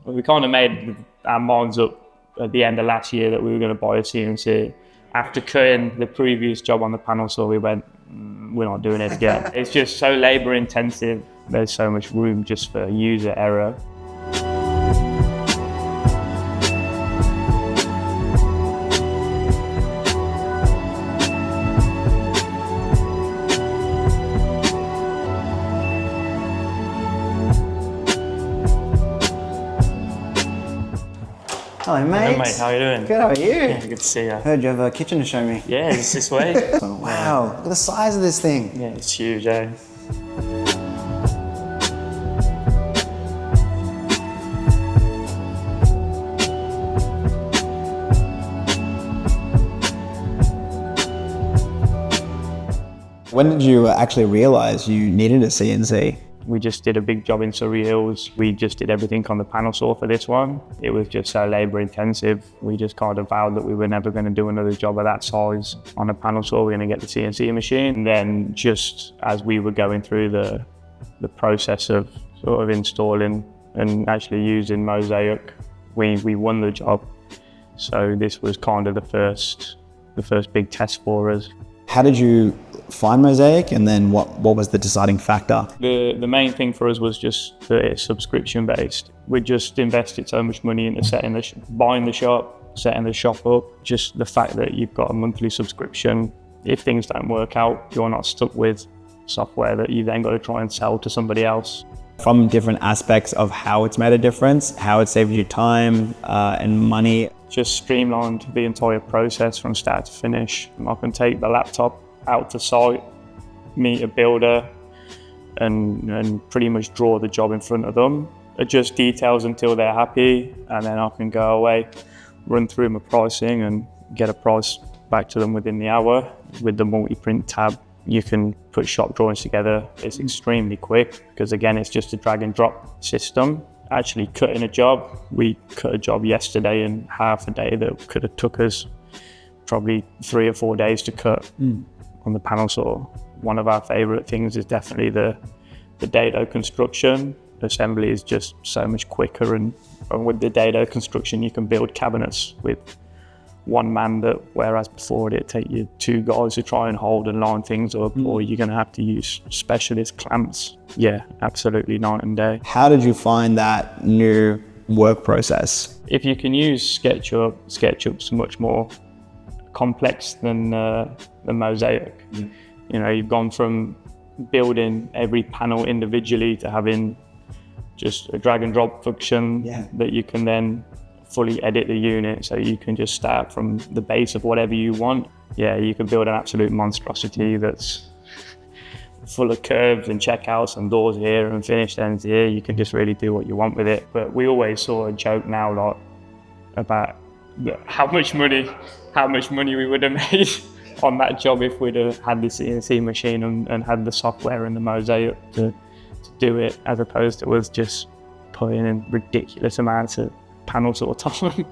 We kind of made our minds up at the end of last year that we were going to buy a CNC. After cutting the previous job on the panel saw, we went, we're not doing it again. It's just so labour intensive. There's so much room just for user error. Hello, mate. Hello, mate. How are you doing? Good, how are you? Yeah, good to see you. Heard you have a kitchen to show me. Yeah, it's this way. Wow, look at the size of this thing. Yeah, it's huge, eh? When did you actually realise you needed a CNC? We just did a big job in Surrey Hills. We just did everything on the panel saw for this one. It was just so labour intensive. We just kind of vowed that we were never going to do another job of that size on a panel saw. We're going to get the CNC machine. And then just as we were going through the process of sort of installing and actually using Mozaik, we won the job. So this was kind of the first big test for us. How did you find Mozaik, and then what was the deciding factor? The main thing for us was just that it's subscription based. We just invested so much money into buying the shop, setting the shop up. Just the fact that you've got a monthly subscription. If things don't work out, you're not stuck with software that you then got to try and sell to somebody else. From different aspects of how it's made a difference, how it saved you time and money. Just streamlined the entire process from start to finish. I can take the laptop out to site, meet a builder, and pretty much draw the job in front of them. Adjust details until they're happy, and then I can go away, run through my pricing and get a price back to them within the hour. With the multi-print tab, you can put shop drawings together. It's extremely quick because again, it's just a drag and drop system. Actually cutting a job, we cut a job yesterday in half a day that could have took us probably 3 or 4 days to cut on the panel saw. One of our favourite things is definitely the dado construction. Assembly is just so much quicker, and with the dado construction you can build cabinets with one man, whereas before it'd take you 2 guys to try and hold and line things up, or you're going to have to use specialist clamps. Yeah, absolutely night and day. How did you find that new work process? If you can use SketchUp, SketchUp's much more complex than Mozaik. You know, you've gone from building every panel individually to having just a drag and drop function that you can then fully edit the unit, so you can just start from the base of whatever you want. Yeah, you can build an absolute monstrosity that's full of curves and checkouts and doors here and finished ends here. You can just really do what you want with it. But we always sort of joke now like about how much money we would have made on that job if we'd have had the CNC machine and had the software and the Mozaik to do it, as opposed to us just putting in ridiculous amounts of panel saw time.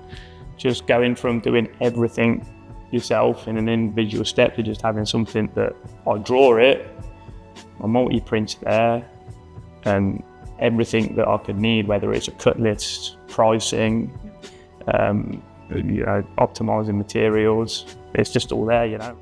Just going from doing everything yourself in an individual step to just having something that I draw it, my multi-print's there, and everything that I could need, whether it's a cut list, pricing, optimizing materials, it's just all there, you know.